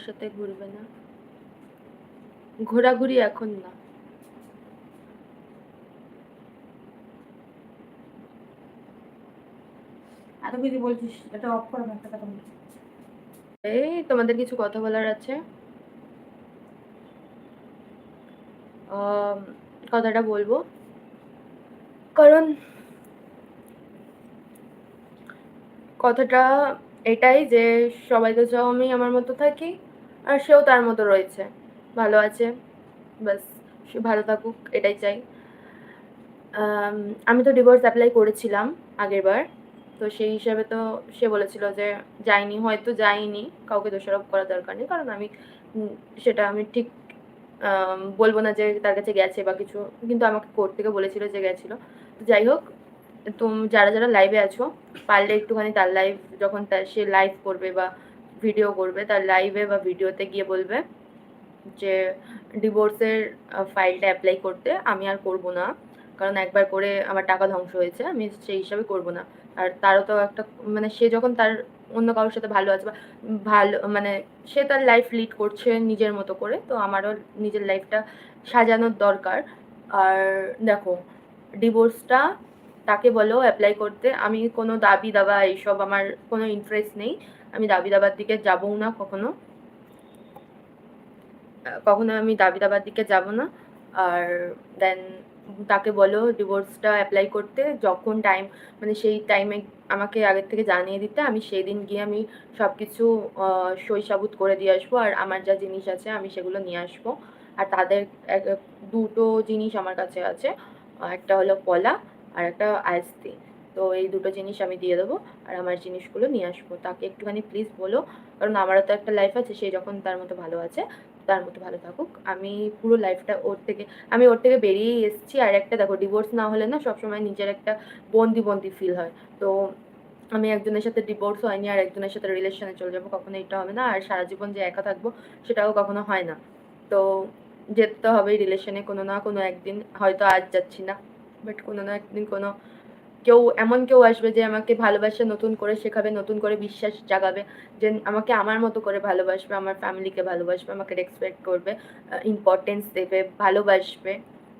সাথে ঘুরবে না? ঘোরাঘুরি এখন না। এত কিছু বলছিস, এটা অফ করে একটা কথা বলছি। এই তোমাদের কিছু কথা বলার আছে। কথাটা বলবো কারণ কথাটা এটাই যে সবাই তো চাও আমি আমার মতো থাকি, আর সেও তার মতো রয়েছে, ভালো আছে, ব্যাস সে ভালো থাকুক এটাই চাই। আমি তো ডিভোর্স অ্যাপ্লাই করেছিলাম আগেরবার, তো সেই হিসাবে তো সে বলেছিল যে যাইনি, হয়তো যাইনি, কাউকে দোষারোপ করার দরকার নেই, কারণ আমি সেটা আমি ঠিক বলবো না যে তার কাছে গেছে বা কিছু, কিন্তু আমাকে কোর্ট থেকে বলেছিল যে গেছিল। তো যাই হোক, যারা যারা লাইভে আছো পারলে একটুখানি তার লাইভ, যখন সে লাইভ করবে বা ভিডিও করবে, তার লাইভে বা ভিডিওতে গিয়ে বলবে যে ডিভোর্সের ফাইলটা অ্যাপ্লাই করতে আমি আর করব না, কারণ একবার করে আমার টাকা ধ্বংস হয়েছে, আমি সেই হিসাবে করব না। আর তারও তো একটা, মানে সে যখন তার অন্য কারোর সাথে ভালো আছে বা ভালো, মানে সে তার লাইফ লিড করছে নিজের মতো করে, তো আমারও নিজের লাইফটা সাজানোর দরকার। আর দেখো, ডিভোর্সটা তাকে বলো অ্যাপ্লাই করতে, আমি কোনো দাবি দাবা এইসব আমার কোনো ইন্টারেস্ট নেই, আমি দাবি দাবার দিকে যাবও না কখনো, কখনো আমি দাবি দাবার দিকে যাব না। আর দেন তাকে বলো ডিভোর্সটা অ্যাপ্লাই করতে, যখন টাইম, মানে সেই টাইমে আমাকে আগের থেকে জানিয়ে দিতে, আমি সেই দিন গিয়ে আমি সব কিছু সই সাবুত করে দিয়ে আসবো, আর আমার যা জিনিস আছে আমি সেগুলো নিয়ে আসবো। আর তাদের দুটো জিনিস আমার কাছে আছে, একটা হলো পলা আর একটা আইসতি, তো এই দুটো জিনিস আমি দিয়ে দেবো, আর আমার জিনিসগুলো নিয়ে আসবো। তাকে একটুখানি প্লিজ বলো, কারণ আমারও তো একটা লাইফ আছে, সে যখন তার মতো ভালো আছে তার মতো ভালো থাকুক, আমি পুরো লাইফটা আমি ওর থেকে বেরিয়েই এসেছি। আর একটা দেখো, ডিভোর্স না হলে না সবসময় নিজের একটা বন্দি বন্দি ফিল হয়, তো আমি একজনের সাথে ডিভোর্স হয়নি আর একজনের সাথে রিলেশনে চলে যাবো, কখনো এটা হবে না। আর সারা জীবন যে একা থাকবো সেটাও কখনো হয় না, তো যেতে তো হবেই রিলেশনে, কোনো না কোনো একদিন, হয়তো আজ যাচ্ছি না, বাট কোনো না একদিন কোনো এমন কেউ আসবে যে আমাকে ভালোবাসা নতুন করে শেখাবে, নতুন করে বিশ্বাস জাগাবে, যে আমাকে আমার মতো করে ভালোবাসবে, আমার ফ্যামিলিকে ভালোবাসবে, আমাকে রেসপেক্ট করবে, ইম্পর্টেন্স দেবে, ভালোবাসবে।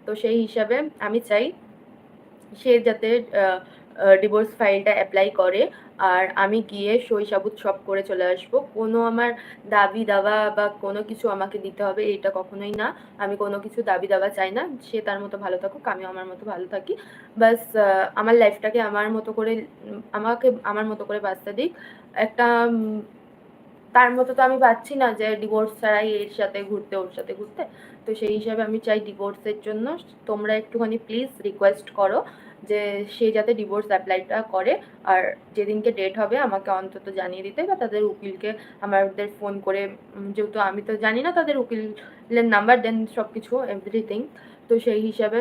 তো সেই হিসাবে আমি চাই সে যাতে ডিভোর্স ফাইলটা অ্যাপ্লাই করে, আর আমি গিয়ে সই সাবুত সব করে চলে আসবো। কোনো আমার দাবি দাওয়া বা কোনো কিছু আমাকে দিতে হবে এটা কখনোই না, আমি কোনো কিছু দাবি দাওয়া চাই না, সে তার মতো ভালো থাকুক, আমিও আমার মতো ভালো থাকি, বাস আমার লাইফটাকে আমার মতো করে, আমাকে আমার মতো করে বাঁচতে দিক। একটা তার মতো তো আমি পাচ্ছি না যে ডিভোর্স ছাড়াই এর সাথে ঘুরতে, ওর সাথে ঘুরতে, তো সেই হিসাবে আমি চাই ডিভোর্সের জন্য তোমরা একটুখানি প্লিজ রিকোয়েস্ট করো যে সে যাতে ডিভোর্স অ্যাপ্লাইটা করে, আর যেদিনকে ডেট হবে আমাকে অন্তত জানিয়ে দিতে, বা তাদের উকিলকে আমাদের ফোন করে, যেহেতু আমি তো জানি না তাদের উকিলের নাম্বার, দেন সব কিছু এভরিথিং, তো সেই হিসাবে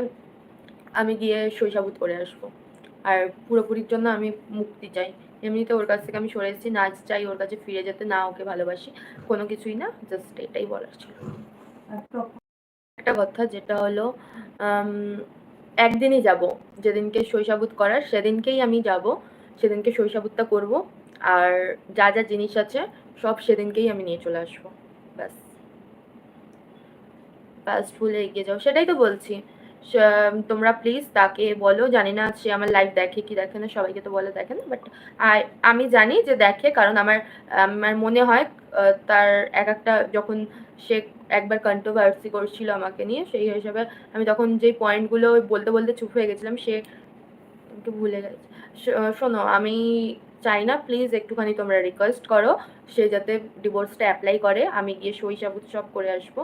আমি গিয়ে সই সাবুত করে আসবো। আর পুরোপুরির জন্য আমি মুক্তি চাই, এমনিতে ওর কাছ থেকে আমি সরে এসেছি, না চাই ওর কাছে ফিরে যেতে, না ওকে ভালোবাসি, কোনো কিছুই না, জাস্ট এটাই বলার ছিল। একটা কথা যেটা হলো, একদিনই যাব, যেদিনকে শৈশাবুত করার সেদিনকেই আমি যাব, সেদিনকে শৈশাবুতটা করব, আর যা যা জিনিস আছে সব সেদিনকেই আমি নিয়ে চলে আসবো, ব্যাস। ফাস্ট ফুলে এগিয়ে যাও, সেটাই তো বলছি। তোমরা প্লিজ তাকে বলো, জানি না সে আমার লাইভ দেখে কি দেখে না, সবাইকে তো বলে দেখে না, বাট আমি জানি যে দেখে, কারণ আমার আমার মনে হয় তার একটা, যখন সে একবার কন্ট্রোভার্সি করছিল আমাকে নিয়ে, সেই হিসাবে আমি তখন যেই পয়েন্টগুলো বলতে বলতে চুপ হয়ে গেছিলাম, সে ভুলে গেছে। শোনো, আমি চাই না, প্লিজ একটুখানি তোমরা রিকোয়েস্ট করো সে যাতে ডিভোর্সটা অ্যাপ্লাই করে, আমি গিয়ে সই সাবুত সব করে আসবো।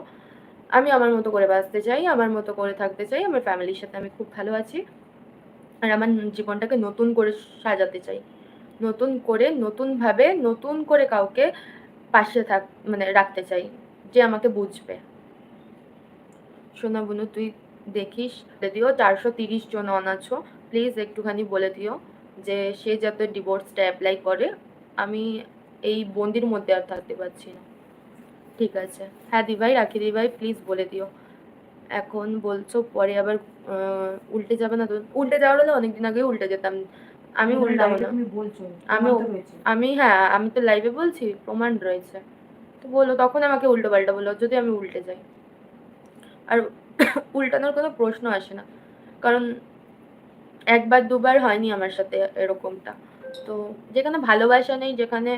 আমি আমার মতো করে বাঁচতে চাই, আমার মতো করে থাকতে চাই, আমার ফ্যামিলির সাথে আমি খুব ভালো আছি, আর আমার জীবনটাকে নতুন করে সাজাতে চাই, নতুন করে, নতুনভাবে, নতুন করে কাউকে পাশে মানে রাখতে চাই, যে আমাকে বুঝবে। সোনা বুনু, তুই দেখিস, বলে দিও 430 জন অন আছো, প্লিজ একটুখানি বলে দিও যে সে যাতে ডিভোর্সটা অ্যাপ্লাই করে, আমি এই বন্দির মধ্যে আর থাকতে পারছি না। ঠিক আছে, হ্যাঁ দিভাই, রাখি দিভাই, প্লিজ বলে দিও। এখন বলছো পরে আবার উল্টে যাবে না তো? উল্টে যাওয়ার হলে অনেকদিন আগেই উল্টে যেতাম, আমি উল্টাবো না। তুমি বলছো, আমি প্রমাণ তো রয়েছে। আমি হ্যাঁ, আমি তো লাইভে বলছি, প্রমাণ রয়েছে, তো বলো, তখন আমাকে উল্টোপাল্টা বলো যদি আমি উল্টে যাই। আর উল্টানোর কোনো প্রশ্ন আসে না, কারণ একবার দুবার হয়নি আমার সাথে এরকমটা। তো যেখানে ভালোবাসা নেই, যেখানে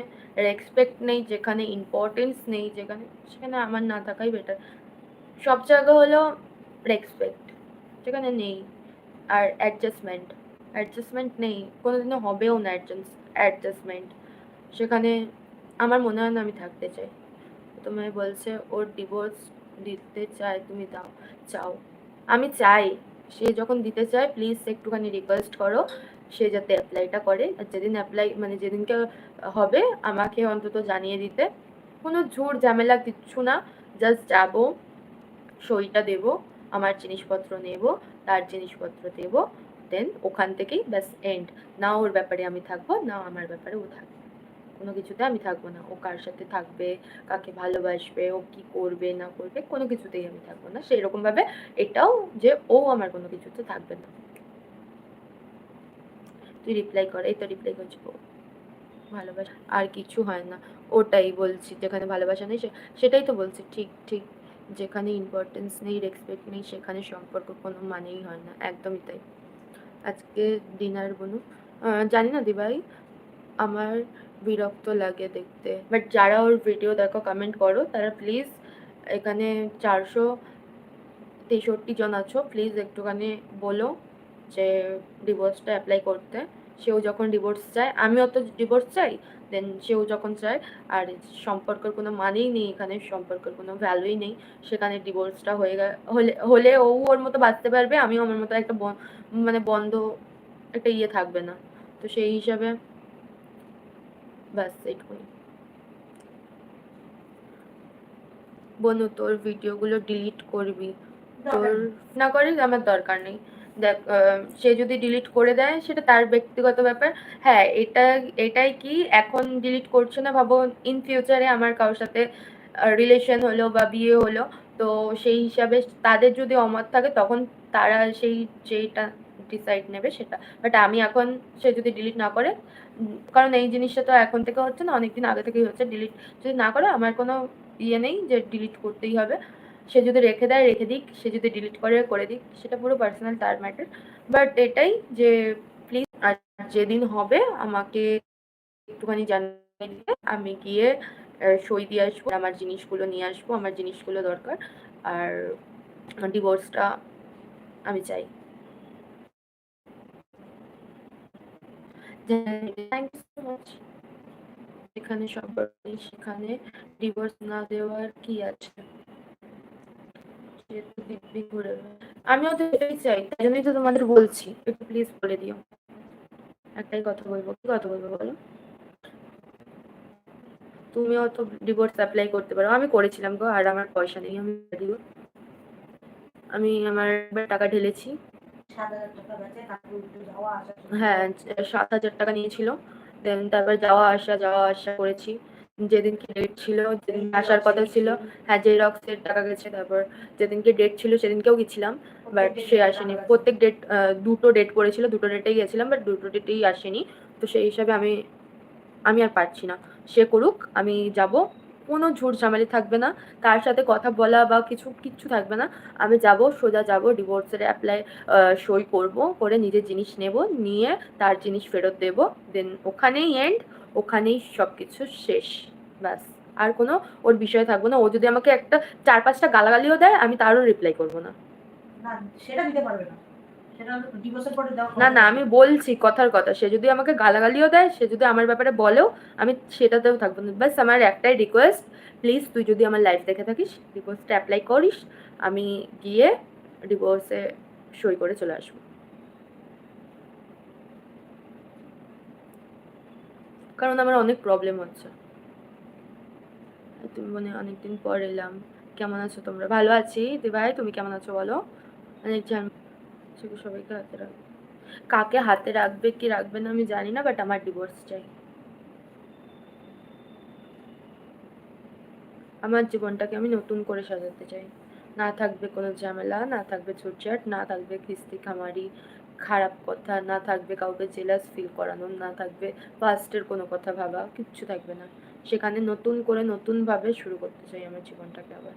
রেসপেক্ট নেই, যেখানে ইম্পর্টেন্স নেই, সেখানে আমার না থাকাই বেটার। সব জায়গা হলো রেসপেক্ট, যেখানে নেই। আর অ্যাডজাস্টমেন্ট নেই, কোনোদিনও হবেও না অ্যাডজাস্টমেন্ট। সেখানে আমার মনে হয় না আমি থাকতে চাই। তোমায় বলছে ওর ডিভোর্স দিতে চায়, তুমি দাও, চাও। আমি চাই, সে যখন দিতে চায় প্লিজ একটুখানি রিকোয়েস্ট করো সে যাতে অ্যাপ্লাইটা করে। আর যেদিন অ্যাপ্লাই মানে যেদিনকে হবে আমাকে অন্তত জানিয়ে দিতে। কোনো ঝুট ঝামেলা কিচ্ছু না, জাস্ট যাবো, সইটা দেবো, আমার জিনিসপত্র নেব, তার জিনিসপত্র দেবো, দেন ওখান থেকেই ব্যাস এন্ড। না ওর ব্যাপারে আমি থাকবো, না আমার ব্যাপারে ও থাকবে। কোনো কিছুতে আমি থাকবো না। ও কার সাথে থাকবে, কাকে ভালোবাসবে, ও কি করবে না করবে, কোনো কিছুতেই আমি থাকবো না। সেরকম ভাবে এটাও যে ও আমার কোনো কিছুতে থাকবে না। তুই রিপ্লাই কর, এই তো রিপ্লাই করছি। ভালোবাসা আর কিছু হয় না, ওটাই বলছি। যেখানে ভালোবাসা নেই সেটাই তো বলছি। ঠিক ঠিক, যেখানে ইম্পর্টেন্স নেই, রেসপেক্ট নেই, সেখানে সম্পর্ক কোনো মানেই হয় না। একদমই তাই। আজকে ডিনার বনু জানি না দিভাই, আমার বিরক্ত লাগে দেখতে। বাট যারা ওর ভিডিও দেখো, কমেন্ট করো, তারা প্লিজ এখানে 463 জন আছো, প্লিজ একটুখানি বলো যে ডিভোর্সটা অ্যাপ্লাই করতে। সেও যখন ডিভোর্স চায়, আমিও তো ডিভোর্স চাই, দেন সেও যখন চায়। আর সম্পর্কের কোনো মানেই নেই এখানে, সম্পর্কের কোনো ভ্যালুই নেই। সেখানে ডিভোর্সটা হলে হলে ও ওর মতো বাঁচতে পারবে, আমিও আমার মতো একটা মানে বন্ধ একটা ইয়ে থাকবে না। তো সেই হিসাবে ব্যাস এইটুকুনি। বনু তোর ভিডিওগুলো ডিলিট করবি, তোর না করিস, আমার দরকার নেই। দেখ সে যদি ডিলিট করে দেয় সেটা তার ব্যক্তিগত ব্যাপার। হ্যাঁ, এটাই কি এখন ডিলিট করছে না, ভাবো ইন ফিউচারে আমার কারোর সাথে রিলেশন হলো বা বিয়ে হলো, তো সেই হিসাবে তাদের যদি অমত থাকে তখন তারা যেইটা ডিসাইড নেবে সেটা। বাট আমি এখন, সে যদি ডিলিট না করে, কারণ এই জিনিসটা তো এখন থেকে হচ্ছে না, অনেকদিন আগে থেকেই হচ্ছে, ডিলিট যদি না করে আমার কোনো ইয়ে নেই যে ডিলিট করতেই হবে। সে যদি রেখে দেয় রেখে দিক, সে যদি ডিলিট করে দিক, সেটা পুরো পার্সোনাল, তার ম্যাটার। বাট এটাই যে প্লিজ, আর যেদিন হবে আমাকে একটুখানি জানিয়ে দিতে, আমি গিয়ে সই দিয়ে আসবো, আমার জিনিসগুলো নিয়ে আসবো, আমার জিনিসগুলো দরকার। আর ডিভোর্সটা আমি চাই। Thank you so much. যেখানে সম্পর্ক নেই সেখানে ডিভোর্স না দেওয়ার কি আছে? সে তো দিব্যি করে দেবে। আমিও তো এটাই চাই, তাই জন্যই তো তোমাদের বলছি একটু প্লিজ বলে দিও। একটাই কথা বলবো, কি কথা বলবো বলো? তুমিও তো ডিভোর্স অ্যাপ্লাই করতে পারো, আমি করেছিলাম গো, আর আমার পয়সা নেই, আমি দিব। আমি আমার একবার টাকা ঢেলেছি। 7,000 টাকা গেছে, কাকু একটু যাওয়া আসা হ্যাঁ, 7,000 টাকা নিয়েছিল। দেন তারপর যাওয়া আসা করেছি। যেদিনকে ডেট ছিল, যেদিন আসার কথা ছিল, হ্যাঁ জেরক্সের টাকা গেছে। তারপর যেদিনকে ডেট ছিল সেদিনকেও গেছিলাম, বাট সে আসেনি। প্রত্যেক ডেট, দুটো ডেট পড়েছিল, দুটো ডেটেই গেছিলাম, বাট দুটো ডেটেই আসেনি। তো সেই হিসাবে আমি আমি আর পারছি না। সে করুক, আমি যাব। কোনো ঝুট ঝামেলি থাকবে না, তার সাথে কথা বলা বা কিচ্ছু থাকবে না। আমি যাব, সোজা যাব, ডিভোর্সের সই করব, করে নিজের জিনিস নেব, নিয়ে তার জিনিস ফেরত দেব। দেন ওখানেই এন্ড, ওখানেই সব কিছু শেষ। ব্যাস, আর কোনো ওর বিষয়ে থাকবো না। ও যদি আমাকে একটা 4-5টা গালাগালিও দেয়, আমি তারও রিপ্লাই করবো না। না, সেটা দিতে পারবে না। সেটা ডিভোর্সের পরে দেওয়া না না, আমি বলছি কথার কথা, সে যদি আমাকে গালাগালিও দেয়, সে যদি আমার ব্যাপারে বলেও, আমি সেটাতেও থাকবো না। ব্যাস আমার একটাই রিকোয়েস্ট, প্লিজ তুই যদি আমার লাইফ দেখে থাকিস, ডিভোর্সটা অ্যাপ্লাই করিস, আমি গিয়ে ডিভোর্সে সই করে চলে আসবো। কারণ আমার অনেক প্রবলেম হচ্ছে। তুমি মনে অনেকদিন পর এলাম, কেমন আছো তোমরা? ভালো আছি দিভাই, তুমি কেমন আছো বলো? অনেক ঝাম সবাইকে হাতে রাখবে, কাকে হাতে রাখবে কি রাখবে না আমি জানি না, বাট আমার ডিভোর্স চাই। আমার জীবনটাকে আমি নতুন করে সাজাতে চাই। না থাকবে কোনো ঝামেলা, না থাকবে ঝুটঝাট, না থাকবে খিস্তি খামারি, খারাপ কথা, না থাকবে কাউকে জেলাস ফিল করানো, না থাকবে পাস্টের কোনো কথা ভাবা, কিচ্ছু থাকবে না। সেখানে নতুন করে নতুনভাবে শুরু করতে চাই আমার জীবনটাকে আবার।